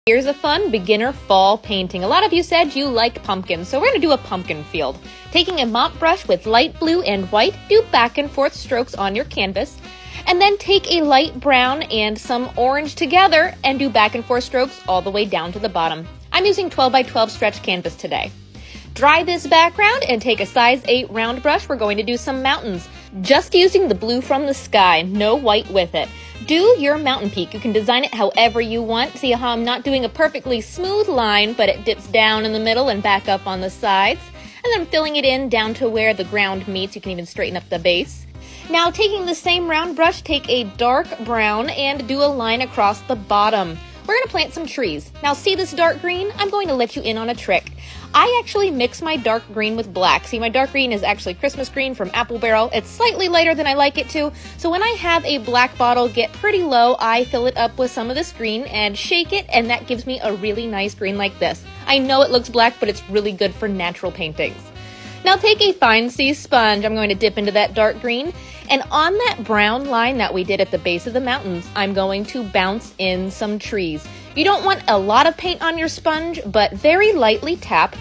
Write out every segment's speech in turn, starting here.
Here's a fun beginner fall painting. A lot of you said you like pumpkins, so we're going to do a pumpkin field. Taking a mop brush with light blue and white, do back and forth strokes on your canvas, and then take a light brown and some orange together and do back and forth strokes all the way down to the bottom. I'm using 12 by 12 stretch canvas today. Dry this background and take a size 8 round brush. We're going to do some mountains, just using the blue from the sky, no white with it. Do your mountain peak. You can design it however you want. See how I'm not doing a perfectly smooth line, but it dips down in the middle and back up on the sides. And then filling it in down to where the ground meets. You can even straighten up the base. Now taking the same round brush, take a dark brown and do a line across the bottom. We're going to plant some trees. Now see this dark green? I'm going to let you in on a trick. I actually mix my dark green with black. See, my dark green is actually Christmas green from Apple Barrel. It's slightly lighter than I like it to, so when I have a black bottle get pretty low, I fill it up with some of this green and shake it, and that gives me a really nice green like this. I know it looks black, but it's really good for natural paintings. Now take a fine C sponge. I'm going to dip into that dark green, and on that brown line that we did at the base of the mountains, I'm going to bounce in some trees. You don't want a lot of paint on your sponge, but very lightly tap,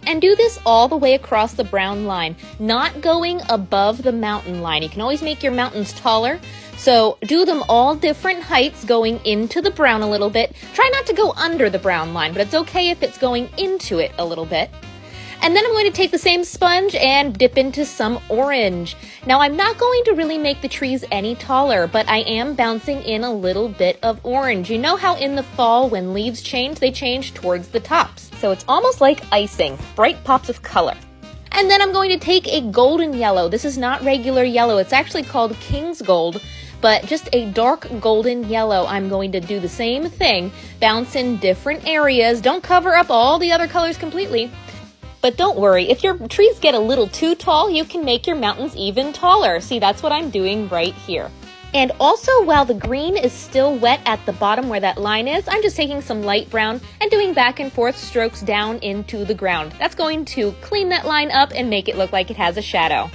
and do this all the way across the brown line, not going above the mountain line. You can always make your mountains taller, so do them all different heights going into the brown a little bit. Try not to go under the brown line, but it's okay if it's going into it a little bit. And then I'm going to take the same sponge and dip into some orange. Now I'm not going to really make the trees any taller, but I am bouncing in a little bit of orange. You know how in the fall when leaves change, they change towards the tops. So it's almost like icing, bright pops of color. And then I'm going to take a golden yellow. This is not regular yellow, it's actually called King's Gold, but just a dark golden yellow. I'm going to do the same thing, bounce in different areas. Don't cover up all the other colors completely. But don't worry, if your trees get a little too tall, you can make your mountains even taller. See, that's what I'm doing right here. And also, while the green is still wet at the bottom where that line is, I'm just taking some light brown and doing back and forth strokes down into the ground. That's going to clean that line up and make it look like it has a shadow.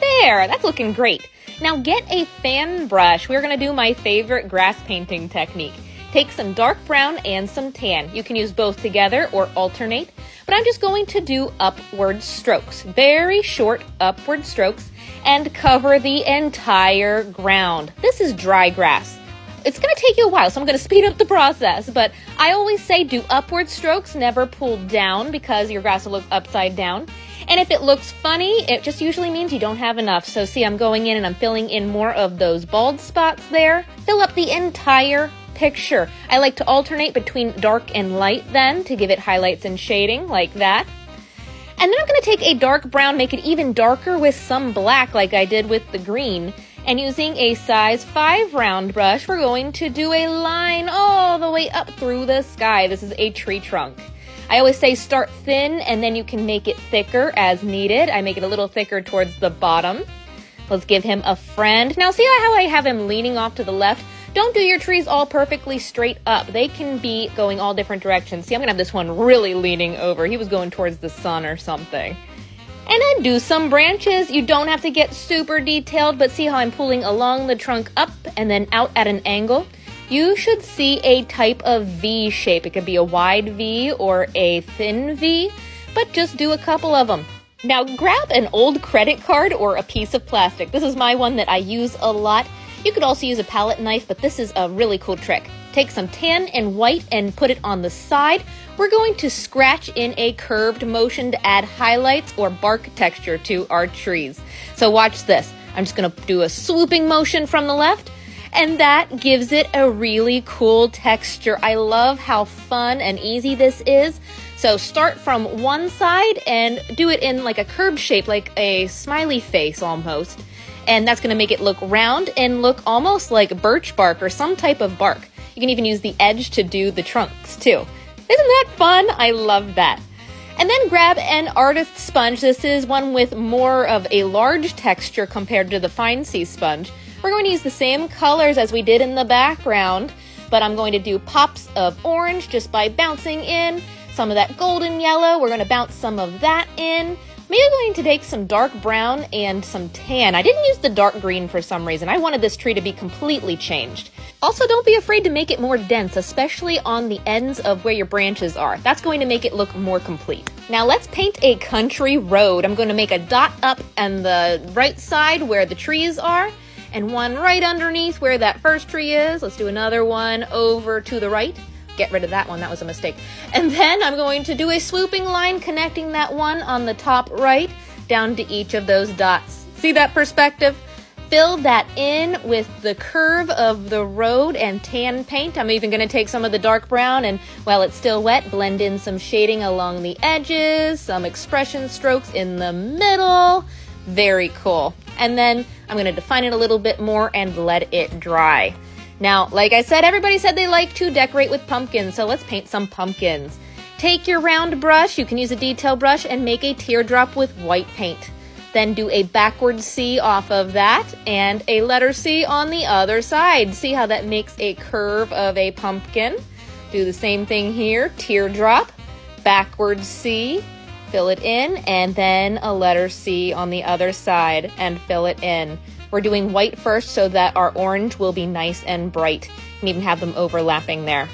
There, that's looking great. Now get a fan brush. We're going to do my favorite grass painting technique. Take some dark brown and some tan. You can use both together or alternate, but I'm just going to do upward strokes, very short upward strokes, and cover the entire ground. This is dry grass. It's going to take you a while, so I'm going to speed up the process, but I always say do upward strokes, never pull down, because your grass will look upside down. And if it looks funny, it just usually means you don't have enough. So see, I'm going in and I'm filling in more of those bald spots there. Fill up the entire picture. I like to alternate between dark and light then to give it highlights and shading like that. And then I'm going to take a dark brown, make it even darker with some black like I did with the green. And using a size 5 round brush, we're going to do a line all the way up through the sky. This is a tree trunk. I always say start thin and then you can make it thicker as needed. I make it a little thicker towards the bottom. Let's give him a friend. Now see how I have him leaning off to the left? Don't do your trees all perfectly straight up. They can be going all different directions. See, I'm going to have this one really leaning over. He was going towards the sun or something. And then do some branches. You don't have to get super detailed, but see how I'm pulling along the trunk up and then out at an angle? You should see a type of V shape. It could be a wide V or a thin V, but just do a couple of them. Now grab an old credit card or a piece of plastic. This is my one that I use a lot. You could also use a palette knife, but this is a really cool trick. Take some tan and white and put it on the side. We're going to scratch in a curved motion to add highlights or bark texture to our trees. So watch this. I'm just going to do a swooping motion from the left, and that gives it a really cool texture. I love how fun and easy this is. So start from one side and do it in like a curved shape, like a smiley face almost. And that's going to make it look round and look almost like birch bark or some type of bark. You can even use the edge to do the trunks too. Isn't that fun? I love that. And then grab an artist sponge. This is one with more of a large texture compared to the fine C sponge. We're going to use the same colors as we did in the background, but I'm going to do pops of orange just by bouncing in some of that golden yellow. We're going to bounce some of that in. Maybe I'm going to take some dark brown and some tan. I didn't use the dark green for some reason. I wanted this tree to be completely changed. Also, don't be afraid to make it more dense, especially on the ends of where your branches are. That's going to make it look more complete. Now let's paint a country road. I'm going to make a dot up on the right side where the trees are, and one right underneath where that first tree is. Let's do another one over to the right. Get rid of that one, that was a mistake. And then I'm going to do a swooping line connecting that one on the top right down to each of those dots. See that perspective? Fill that in with the curve of the road and tan paint. I'm even going to take some of the dark brown and, while it's still wet, blend in some shading along the edges, some expression strokes in the middle. Very cool. And then I'm going to define it a little bit more and let it dry. Now, like I said, everybody said they like to decorate with pumpkins, so let's paint some pumpkins. Take your round brush, you can use a detail brush, and make a teardrop with white paint. Then do a backward C off of that and a letter C on the other side. See how that makes a curve of a pumpkin? Do the same thing here, teardrop, backward C, fill it in, and then a letter C on the other side and fill it in. We're doing white first so that our orange will be nice and bright. You can even have them overlapping there.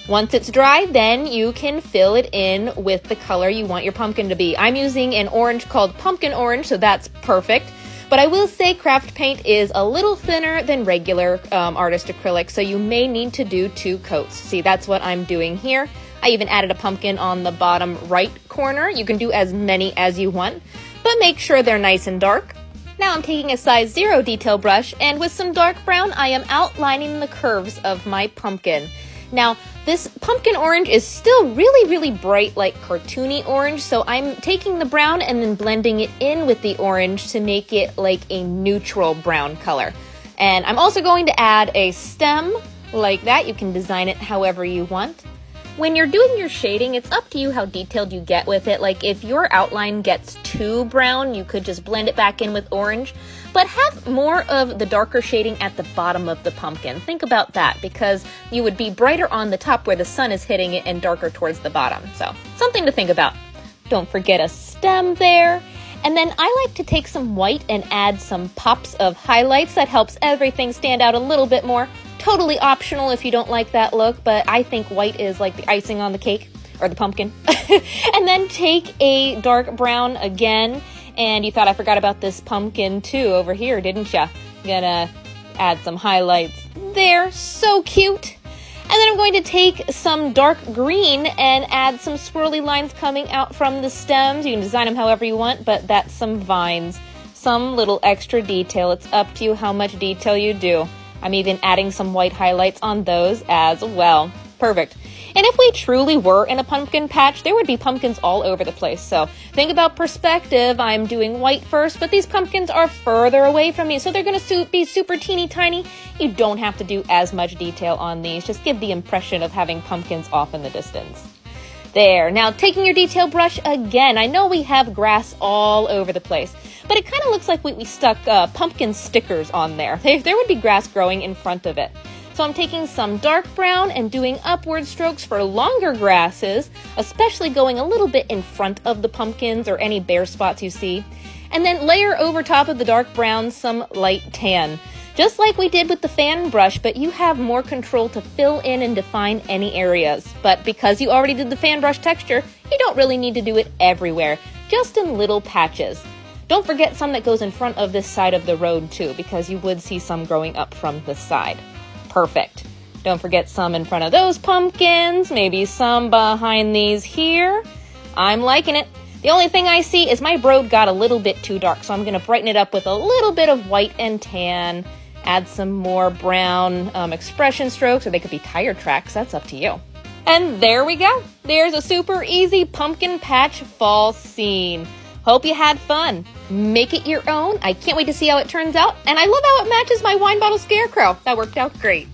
Once it's dry, then you can fill it in with the color you want your pumpkin to be. I'm using an orange called pumpkin orange, so that's perfect. But I will say craft paint is a little thinner than regular artist acrylic, so you may need to do 2 coats. See, that's what I'm doing here. I even added a pumpkin on the bottom right corner. You can do as many as you want, but make sure they're nice and dark. Now I'm taking a size 0 detail brush, and with some dark brown, I am outlining the curves of my pumpkin. Now, this pumpkin orange is still really, really bright, like cartoony orange, so I'm taking the brown and then blending it in with the orange to make it like a neutral brown color. And I'm also going to add a stem like that. You can design it however you want. When you're doing your shading, it's up to you how detailed you get with it. Like if your outline gets too brown, you could just blend it back in with orange, but have more of the darker shading at the bottom of the pumpkin. Think about that, because you would be brighter on the top where the sun is hitting it and darker towards the bottom. So something to think about. Don't forget a stem there. And then I like to take some white and add some pops of highlights. That helps everything stand out a little bit more. Totally optional if you don't like that look, but I think white is like the icing on the cake, or the pumpkin. And then take a dark brown again, and you thought I forgot about this pumpkin too over here, didn't ya? Gonna add some highlights there, so cute. And then I'm going to take some dark green and add some swirly lines coming out from the stems. You can design them however you want, but that's some vines, some little extra detail. It's up to you how much detail you do. I'm even adding some white highlights on those as well. Perfect. And if we truly were in a pumpkin patch, there would be pumpkins all over the place. So think about perspective. I'm doing white first, but these pumpkins are further away from me, so they're going to be super teeny tiny. You don't have to do as much detail on these. Just give the impression of having pumpkins off in the distance. There. Now taking your detail brush again. I know we have grass all over the place, but it kind of looks like we stuck pumpkin stickers on there. There would be grass growing in front of it. So I'm taking some dark brown and doing upward strokes for longer grasses, especially going a little bit in front of the pumpkins or any bare spots you see. And then layer over top of the dark brown some light tan. Just like we did with the fan brush, but you have more control to fill in and define any areas. But because you already did the fan brush texture, you don't really need to do it everywhere, just in little patches. Don't forget some that goes in front of this side of the road too, because you would see some growing up from the side. Perfect. Don't forget some in front of those pumpkins, maybe some behind these here. I'm liking it. The only thing I see is my road got a little bit too dark, so I'm going to brighten it up with a little bit of white and tan. Add some more brown expression strokes, or they could be tire tracks. That's up to you. And there we go. There's a super easy pumpkin patch fall scene. Hope you had fun. Make it your own. I can't wait to see how it turns out. And I love how it matches my wine bottle scarecrow. That worked out great.